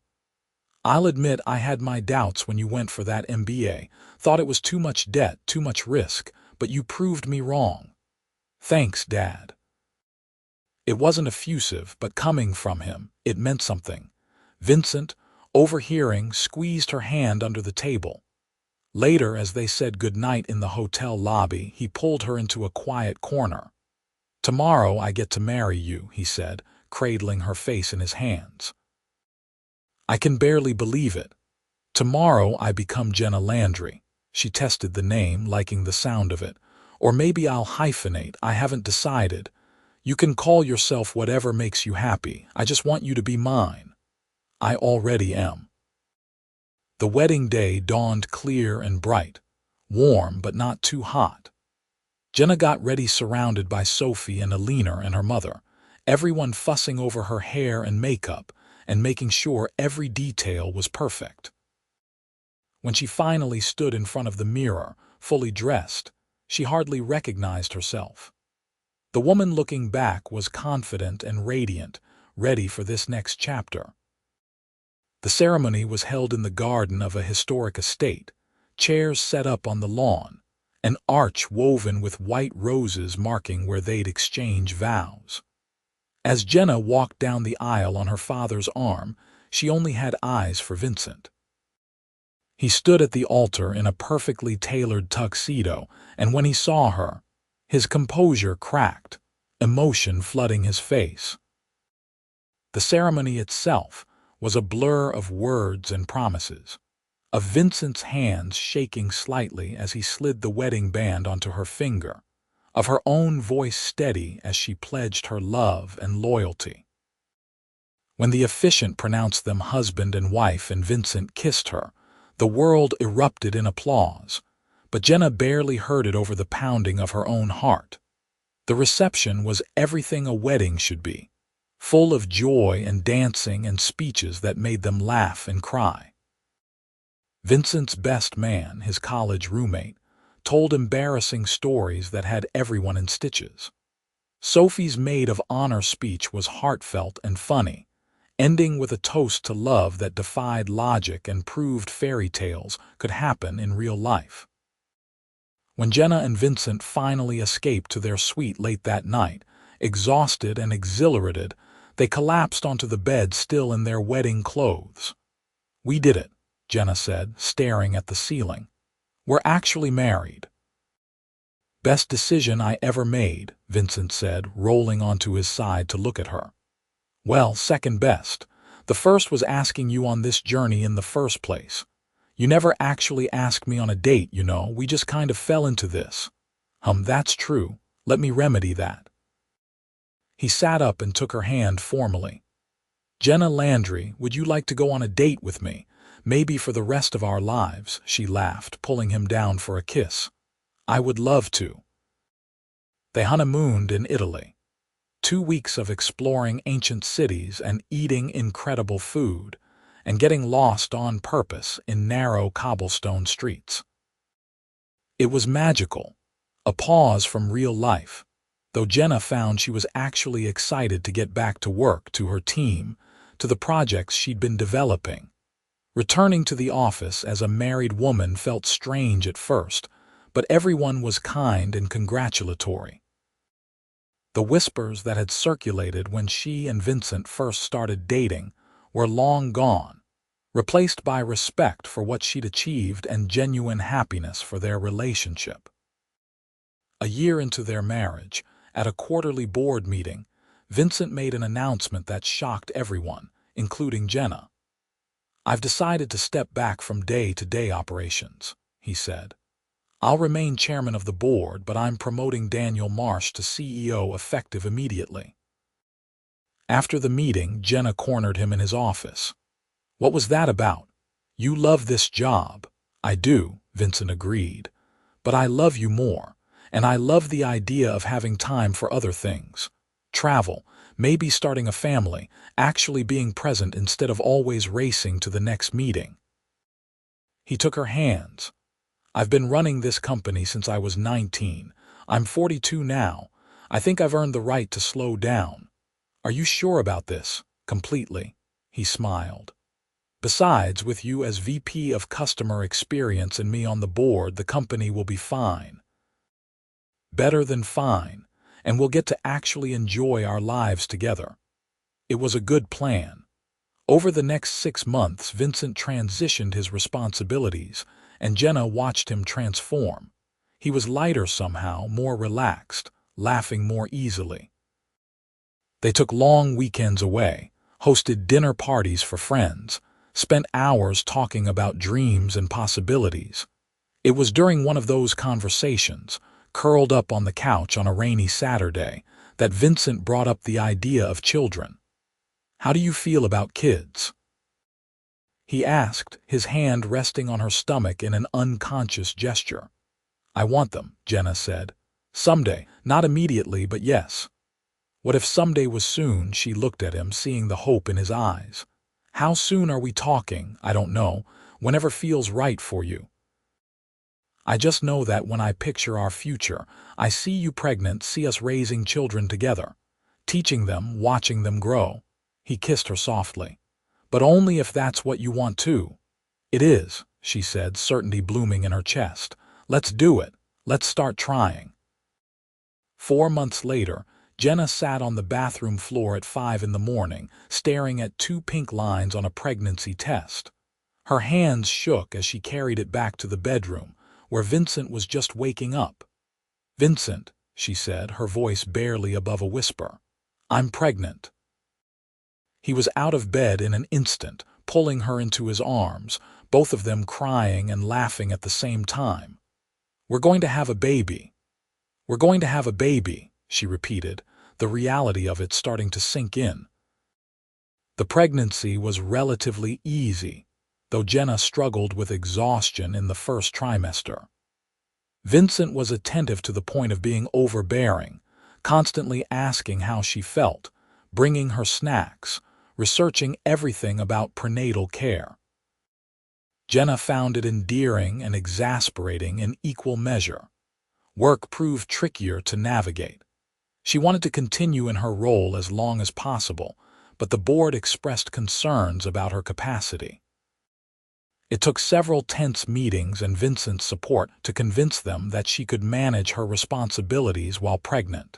"I'll admit I had my doubts when you went for that MBA, thought it was too much debt, too much risk, but you proved me wrong." "Thanks, Dad." It wasn't effusive, but coming from him, it meant something. Vincent, overhearing, squeezed her hand under the table. Later, as they said goodnight in the hotel lobby, he pulled her into a quiet corner. "Tomorrow I get to marry you," he said, cradling her face in his hands. "I can barely believe it. Tomorrow I become Jenna Landry." She tested the name, liking the sound of it. "Or maybe I'll hyphenate, I haven't decided. You can call yourself whatever makes you happy. I just want you to be mine." "I already am." The wedding day dawned clear and bright, warm but not too hot. Jenna got ready surrounded by Sophie and Alina and her mother, everyone fussing over her hair and makeup and making sure every detail was perfect. When she finally stood in front of the mirror, fully dressed, she hardly recognized herself. The woman looking back was confident and radiant, ready for this next chapter. The ceremony was held in the garden of a historic estate, chairs set up on the lawn, an arch woven with white roses marking where they'd exchange vows. As Jenna walked down the aisle on her father's arm, she only had eyes for Vincent. He stood at the altar in a perfectly tailored tuxedo, and when he saw her, his composure cracked, emotion flooding his face. The ceremony itself was a blur of words and promises, of Vincent's hands shaking slightly as he slid the wedding band onto her finger, of her own voice steady as she pledged her love and loyalty. When the officiant pronounced them husband and wife and Vincent kissed her, the world erupted in applause, but Jenna barely heard it over the pounding of her own heart. The reception was everything a wedding should be, full of joy and dancing and speeches that made them laugh and cry. Vincent's best man, his college roommate, told embarrassing stories that had everyone in stitches. Sophie's maid of honor speech was heartfelt and funny, ending with a toast to love that defied logic and proved fairy tales could happen in real life. When Jenna and Vincent finally escaped to their suite late that night, exhausted and exhilarated, they collapsed onto the bed still in their wedding clothes. "We did it," Jenna said, staring at the ceiling. "We're actually married." "Best decision I ever made," Vincent said, rolling onto his side to look at her. "Well, second best. The first was asking you on this journey in the first place. You never actually asked me on a date, you know, we just kind of fell into this." That's true. Let me remedy that." He sat up and took her hand formally. "Jenna Landry, would you like to go on a date with me? Maybe for the rest of our lives," she laughed, pulling him down for a kiss. "I would love to." They honeymooned in Italy. 2 weeks of exploring ancient cities and eating incredible food, and getting lost on purpose in narrow cobblestone streets. It was magical, a pause from real life, though Jenna found she was actually excited to get back to work, to her team, to the projects she'd been developing. Returning to the office as a married woman felt strange at first, but everyone was kind and congratulatory. The whispers that had circulated when she and Vincent first started dating were long gone, replaced by respect for what she'd achieved and genuine happiness for their relationship. A year into their marriage, at a quarterly board meeting, Vincent made an announcement that shocked everyone, including Jenna. "I've decided to step back from day-to-day operations," he said. "I'll remain chairman of the board, but I'm promoting Daniel Marsh to CEO effective immediately." After the meeting, Jenna cornered him in his office. "What was that about? You love this job." "I do," Vincent agreed. "But I love you more, and I love the idea of having time for other things. Travel, maybe starting a family, actually being present instead of always racing to the next meeting." He took her hands. "I've been running this company since I was 19. I'm 42 now. I think I've earned the right to slow down." "Are you sure about this?" "Completely," he smiled. "Besides, with you as VP of Customer Experience and me on the board, the company will be fine. Better than fine, and we'll get to actually enjoy our lives together." It was a good plan. Over the next 6 months, Vincent transitioned his responsibilities, and Jenna watched him transform. He was lighter somehow, more relaxed, laughing more easily. They took long weekends away, hosted dinner parties for friends, spent hours talking about dreams and possibilities. It was during one of those conversations, curled up on the couch on a rainy Saturday, that Vincent brought up the idea of children. "How do you feel about kids?" he asked, his hand resting on her stomach in an unconscious gesture. "I want them," Jenna said, Someday, not immediately, but yes. What if someday was soon? She looked at him, seeing the hope in his eyes. How soon are we talking? I don't know. Whenever feels right for you. I just know that when I picture our future, I see you pregnant, see us raising children together, teaching them, watching them grow. He kissed her softly. But only if that's what you want too. It is, she said, certainty blooming in her chest. Let's do it. Let's start trying. 4 months later, Jenna sat on the bathroom floor at 5 in the morning, staring at 2 pink lines on a pregnancy test. Her hands shook as she carried it back to the bedroom, where Vincent was just waking up. Vincent, she said, her voice barely above a whisper. I'm pregnant. He was out of bed in an instant, pulling her into his arms, both of them crying and laughing at the same time. We're going to have a baby. We're going to have a baby, she repeated, the reality of it starting to sink in. The pregnancy was relatively easy, though Jenna struggled with exhaustion in the first trimester. Vincent was attentive to the point of being overbearing, constantly asking how she felt, bringing her snacks, researching everything about prenatal care. Jenna found it endearing and exasperating in equal measure. Work proved trickier to navigate. She wanted to continue in her role as long as possible, but the board expressed concerns about her capacity. It took several tense meetings and Vincent's support to convince them that she could manage her responsibilities while pregnant.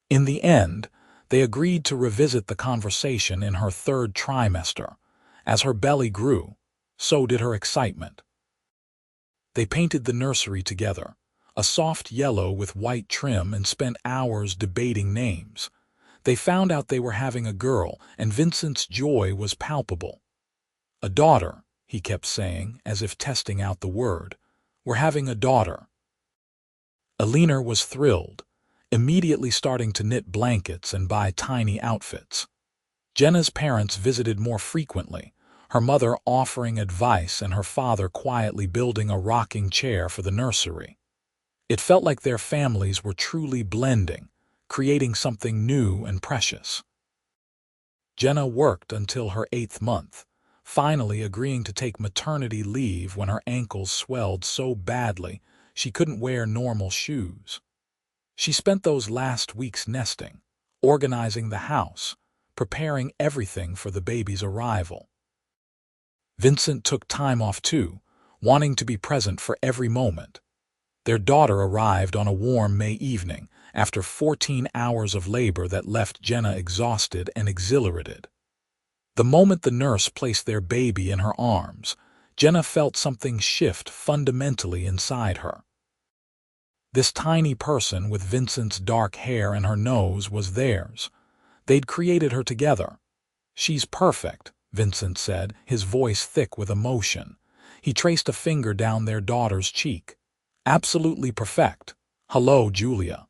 In the end, they agreed to revisit the conversation in her 3rd trimester. As her belly grew, so did her excitement. They painted the nursery together, a soft yellow with white trim, and spent hours debating names. They found out they were having a girl, and Vincent's joy was palpable. A daughter, he kept saying, as if testing out the word. We're having a daughter. Eleanor was thrilled, immediately starting to knit blankets and buy tiny outfits. Jenna's parents visited more frequently, her mother offering advice and her father quietly building a rocking chair for the nursery. It felt like their families were truly blending, creating something new and precious. Jenna worked until her 8th month, finally agreeing to take maternity leave when her ankles swelled so badly she couldn't wear normal shoes. She spent those last weeks nesting, organizing the house, preparing everything for the baby's arrival. Vincent took time off too, wanting to be present for every moment. Their daughter arrived on a warm May evening, after 14 hours of labor that left Jenna exhausted and exhilarated. The moment the nurse placed their baby in her arms, Jenna felt something shift fundamentally inside her. This tiny person with Vincent's dark hair and her nose was theirs. They'd created her together. She's perfect, Vincent said, his voice thick with emotion. He traced a finger down their daughter's cheek. Absolutely perfect. Hello, Julia.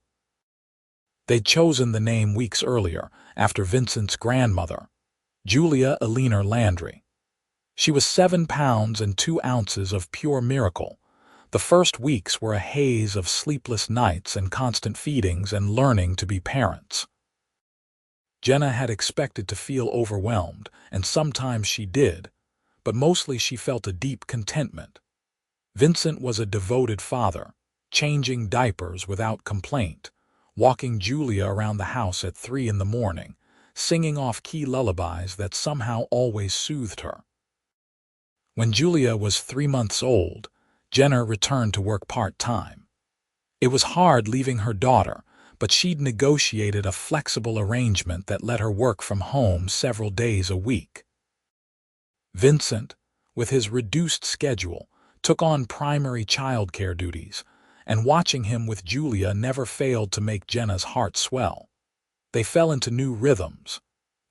They'd chosen the name weeks earlier, after Vincent's grandmother, Julia Eleanor Landry. She was 7 pounds and 2 ounces of pure miracle. The first weeks were a haze of sleepless nights and constant feedings and learning to be parents. Jenna had expected to feel overwhelmed, and sometimes she did, but mostly she felt a deep contentment. Vincent was a devoted father, changing diapers without complaint, walking Julia around the house at 3 in the morning, singing off key lullabies that somehow always soothed her. When Julia was 3 months old, Jenna returned to work part-time. It was hard leaving her daughter, but she'd negotiated a flexible arrangement that let her work from home several days a week. Vincent, with his reduced schedule, took on primary childcare duties, and watching him with Julia never failed to make Jenna's heart swell. They fell into new rhythms,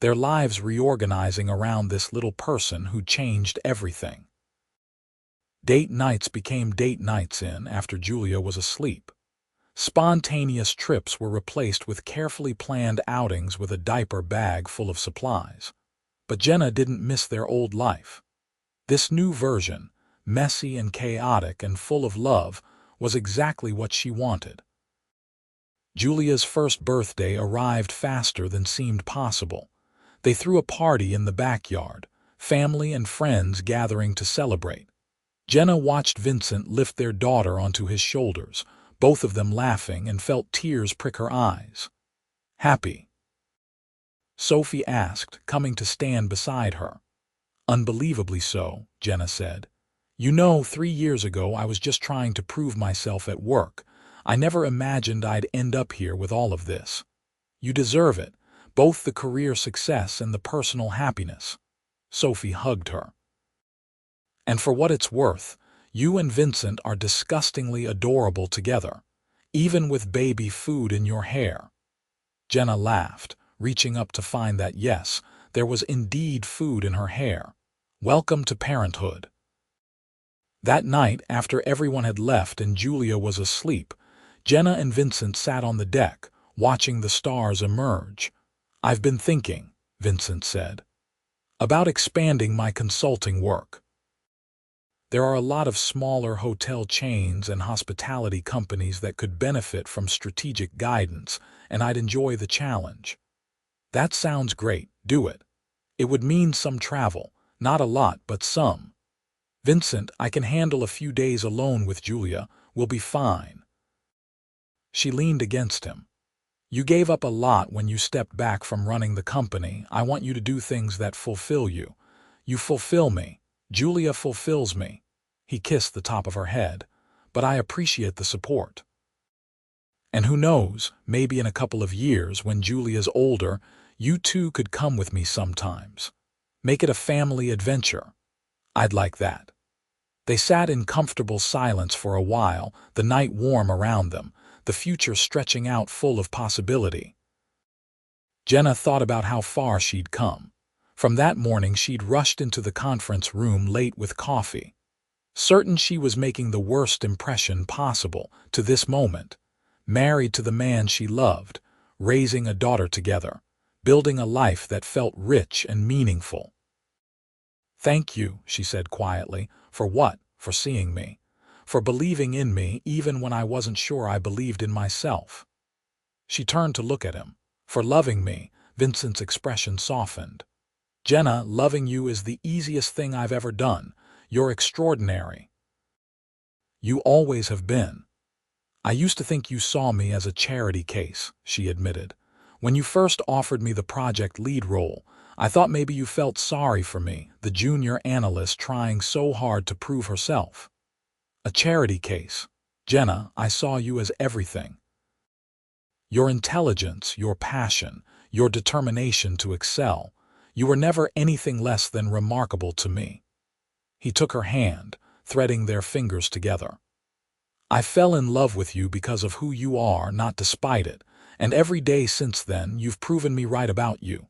their lives reorganizing around this little person who changed everything. Date nights became date nights after Julia was asleep. Spontaneous trips were replaced with carefully planned outings with a diaper bag full of supplies. But Jenna didn't miss their old life. This new version, messy and chaotic and full of love, was exactly what she wanted. Julia's first birthday arrived faster than seemed possible. They threw a party in the backyard, family and friends gathering to celebrate. Jenna watched Vincent lift their daughter onto his shoulders, both of them laughing, and felt tears prick her eyes. "Happy?" Sophie asked, coming to stand beside her. "Unbelievably so," Jenna said. "You know, 3 years ago I was just trying to prove myself at work. I never imagined I'd end up here with all of this. You deserve it, both the career success and the personal happiness." Sophie hugged her. "And for what it's worth, you and Vincent are disgustingly adorable together, even with baby food in your hair." Jenna laughed, reaching up to find that yes, there was indeed food in her hair. Welcome to parenthood. That night, after everyone had left and Julia was asleep, Jenna and Vincent sat on the deck, watching the stars emerge. "I've been thinking," Vincent said, "about expanding my consulting work. There are a lot of smaller hotel chains and hospitality companies that could benefit from strategic guidance, and I'd enjoy the challenge." "That sounds great, do it. It would mean some travel, not a lot, but some." "Vincent, I can handle a few days alone with Julia. We'll be fine." She leaned against him. "You gave up a lot when you stepped back from running the company. I want you to do things that fulfill you. You fulfill me. Julia fulfills me." He kissed the top of her head. "But I appreciate the support. And who knows, maybe in a couple of years, when Julia's older, you two could come with me sometimes. Make it a family adventure. I'd like that." They sat in comfortable silence for a while, the night warm around them, the future stretching out full of possibility. Jenna thought about how far she'd come. From that morning she'd rushed into the conference room late with coffee, certain she was making the worst impression possible, to this moment. Married to the man she loved, raising a daughter together, building a life that felt rich and meaningful. "Thank you," she said quietly. "For what? For seeing me. For believing in me even when I wasn't sure I believed in myself." She turned to look at him. "For loving me." Vincent's expression softened. "Jenna, loving you is the easiest thing I've ever done. You're extraordinary. You always have been." "I used to think you saw me as a charity case," she admitted. "When you first offered me the project lead role, I thought maybe you felt sorry for me, the junior analyst trying so hard to prove herself." "A charity case. Jenna, I saw you as everything. Your intelligence, your passion, your determination to excel. You were never anything less than remarkable to me." He took her hand, threading their fingers together. "I fell in love with you because of who you are, not despite it, and every day since then you've proven me right about you."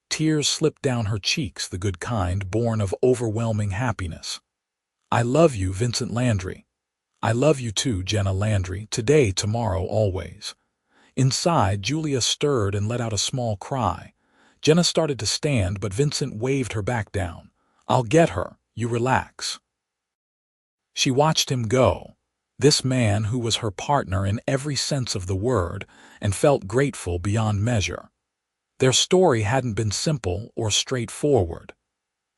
Tears slipped down her cheeks, the good kind born of overwhelming happiness. "I love you, Vincent Landry. I love you too, Jenna Landry, today, tomorrow, always." Inside, Julia stirred and let out a small cry. Jenna started to stand, but Vincent waved her back down. "I'll get her, you relax." She watched him go, this man who was her partner in every sense of the word, and felt grateful beyond measure. Their story hadn't been simple or straightforward.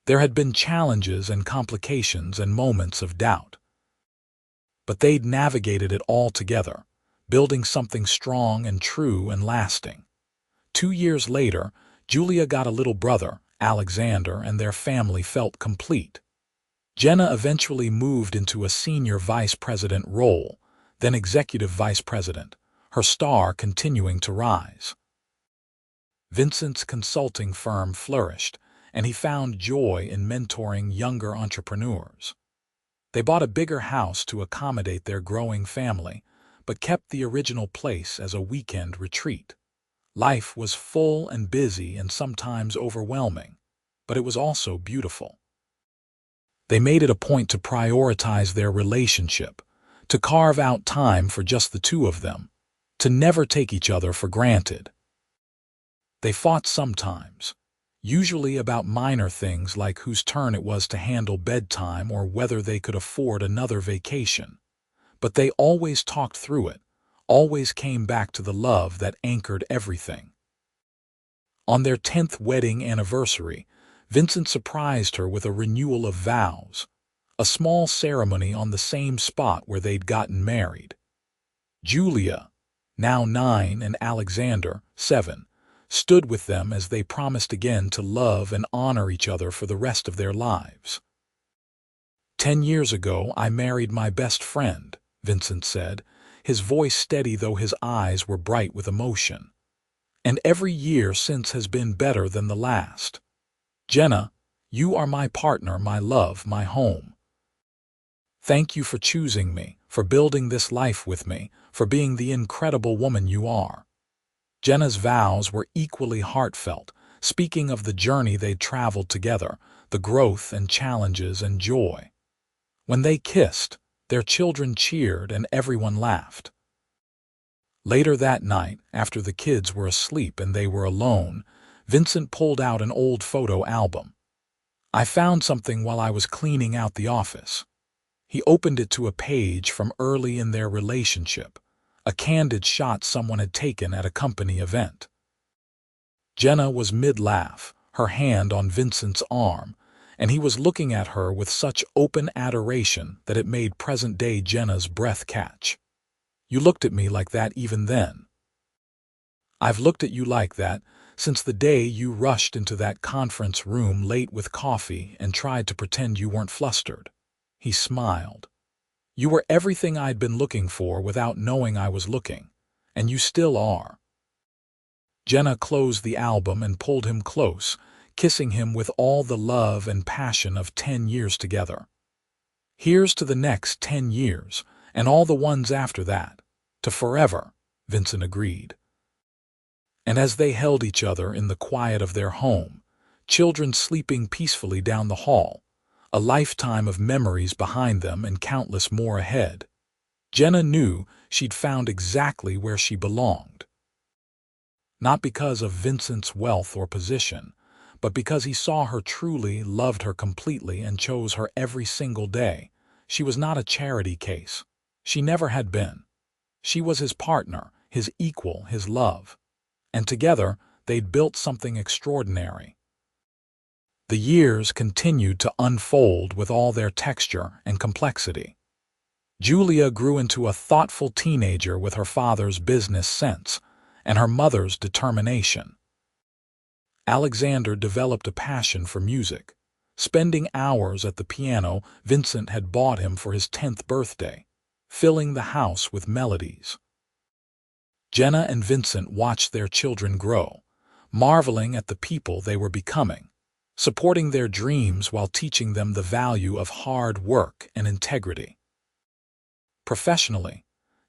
There had been challenges and complications and moments of doubt. But they'd navigated it all together, building something strong and true and lasting. 2 years later, Julia got a little brother, Alexander, and their family felt complete. Jenna eventually moved into a senior vice president role, then executive vice president, her star continuing to rise. Vincent's consulting firm flourished, and he found joy in mentoring younger entrepreneurs. They bought a bigger house to accommodate their growing family, but kept the original place as a weekend retreat. Life was full and busy and sometimes overwhelming, but it was also beautiful. They made it a point to prioritize their relationship, to carve out time for just the two of them, to never take each other for granted. They fought sometimes, usually about minor things like whose turn it was to handle bedtime or whether they could afford another vacation. But they always talked through it, always came back to the love that anchored everything. On their 10th wedding anniversary, Vincent surprised her with a renewal of vows, a small ceremony on the same spot where they'd gotten married. Julia, now 9, and Alexander, 7, stood with them as they promised again to love and honor each other for the rest of their lives. 10 years ago, I married my best friend, Vincent said, his voice steady though his eyes were bright with emotion. And every year since has been better than the last. Jenna, you are my partner, my love, my home. Thank you for choosing me, for building this life with me, for being the incredible woman you are. Jenna's vows were equally heartfelt, speaking of the journey they'd traveled together, the growth and challenges and joy. When they kissed, their children cheered and everyone laughed. Later that night, after the kids were asleep and they were alone, Vincent pulled out an old photo album. I found something while I was cleaning out the office. He opened it to a page from early in their relationship, a candid shot someone had taken at a company event. Jenna was mid-laugh, her hand on Vincent's arm, and he was looking at her with such open adoration that it made present-day Jenna's breath catch. You looked at me like that even then. I've looked at you like that since the day you rushed into that conference room late with coffee and tried to pretend you weren't flustered. He smiled. You were everything I'd been looking for without knowing I was looking, and you still are. Jenna closed the album and pulled him close, kissing him with all the love and passion of 10 years together. Here's to the next 10 years, and all the ones after that, to forever, Vincent agreed. And as they held each other in the quiet of their home, children sleeping peacefully down the hall, a lifetime of memories behind them and countless more ahead, Jenna knew she'd found exactly where she belonged. Not because of Vincent's wealth or position, but because he saw her truly, loved her completely, and chose her every single day. She was not a charity case. She never had been. She was his partner, his equal, his love. And together, they'd built something extraordinary. The years continued to unfold with all their texture and complexity. Julia grew into a thoughtful teenager with her father's business sense and her mother's determination. Alexander developed a passion for music, spending hours at the piano Vincent had bought him for his 10th birthday, filling the house with melodies. Jenna and Vincent watched their children grow, marveling at the people they were becoming, supporting their dreams while teaching them the value of hard work and integrity. Professionally,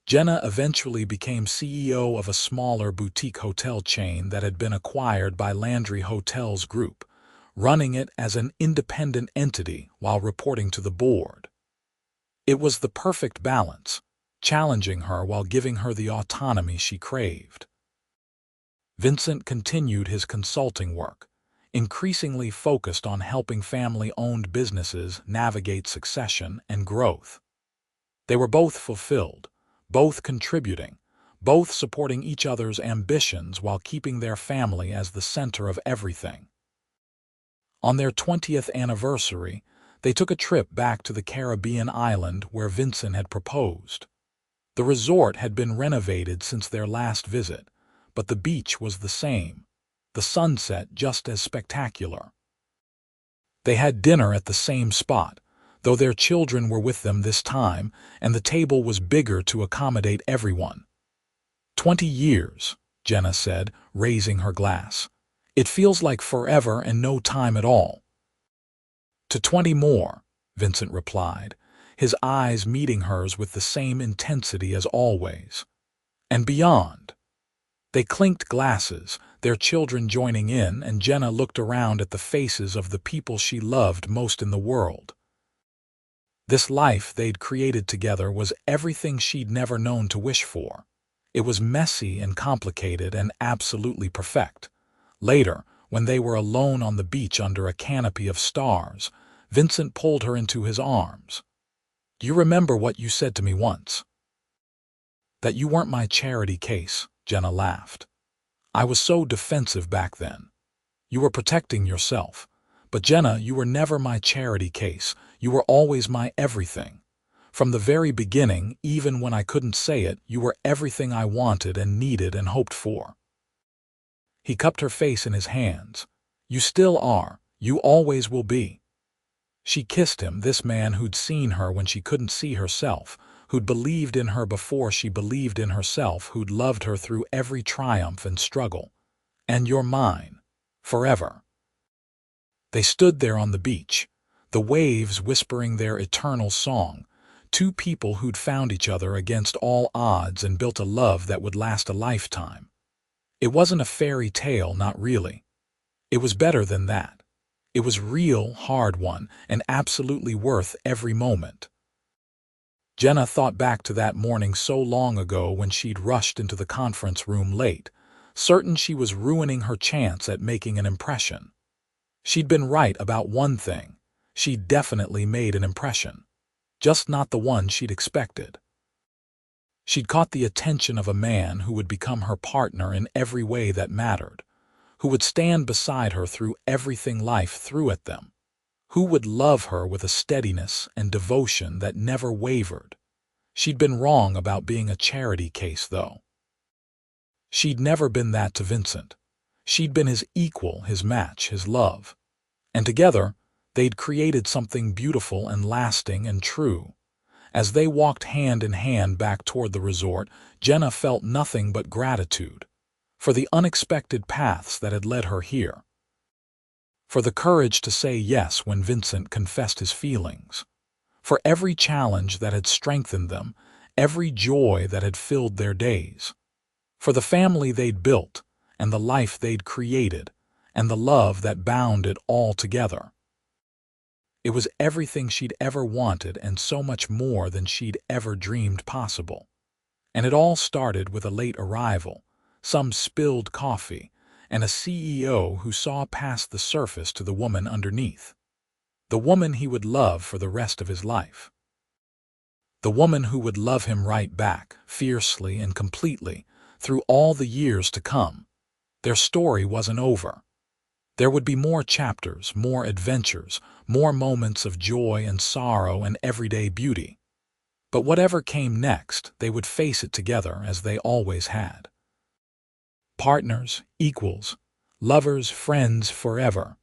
Jenna eventually became CEO of a smaller boutique hotel chain that had been acquired by Landry Hotels Group, running it as an independent entity while reporting to the board. It was the perfect balance, challenging her while giving her the autonomy she craved. Vincent continued his consulting work, increasingly focused on helping family-owned businesses navigate succession and growth. They were both fulfilled, both contributing, both supporting each other's ambitions while keeping their family as the center of everything. On their 20th anniversary, they took a trip back to the Caribbean island where Vincent had proposed. The resort had been renovated since their last visit, but the beach was the same, the sunset just as spectacular. They had dinner at the same spot, though their children were with them this time, and the table was bigger to accommodate everyone. 20 years, Jenna said, raising her glass. It feels like forever and no time at all. To 20 more, Vincent replied, his eyes meeting hers with the same intensity as always. And beyond. They clinked glasses, their children joining in, and Jenna looked around at the faces of the people she loved most in the world. This life they'd created together was everything she'd never known to wish for. It was messy and complicated and absolutely perfect. Later, when they were alone on the beach under a canopy of stars, Vincent pulled her into his arms. Do you remember what you said to me once? That you weren't my charity case, Jenna laughed. I was so defensive back then. You were protecting yourself. But Jenna, you were never my charity case. You were always my everything. From the very beginning, even when I couldn't say it, you were everything I wanted and needed and hoped for. He cupped her face in his hands. You still are. You always will be. She kissed him, this man who'd seen her when she couldn't see herself, who'd believed in her before she believed in herself, who'd loved her through every triumph and struggle. And you're mine. Forever. They stood there on the beach, the waves whispering their eternal song, two people who'd found each other against all odds and built a love that would last a lifetime. It wasn't a fairy tale, not really. It was better than that. It was real, hard won, and absolutely worth every moment. Jenna thought back to that morning so long ago when she'd rushed into the conference room late, certain she was ruining her chance at making an impression. She'd been right about one thing. She'd definitely made an impression. Just not the one she'd expected. She'd caught the attention of a man who would become her partner in every way that mattered, who would stand beside her through everything life threw at them, who would love her with a steadiness and devotion that never wavered. She'd been wrong about being a charity case, though. She'd never been that to Vincent. She'd been his equal, his match, his love. And together, they'd created something beautiful and lasting and true. As they walked hand in hand back toward the resort, Jenna felt nothing but gratitude for the unexpected paths that had led her here, for the courage to say yes when Vincent confessed his feelings, for every challenge that had strengthened them, every joy that had filled their days, for the family they'd built and the life they'd created and the love that bound it all together. It was everything she'd ever wanted and so much more than she'd ever dreamed possible. And it all started with a late arrival, some spilled coffee, and a CEO who saw past the surface to the woman underneath. The woman he would love for the rest of his life. The woman who would love him right back, fiercely and completely, through all the years to come. Their story wasn't over. There would be more chapters, more adventures, more moments of joy and sorrow and everyday beauty. But whatever came next, they would face it together as they always had. Partners, equals, lovers, friends forever.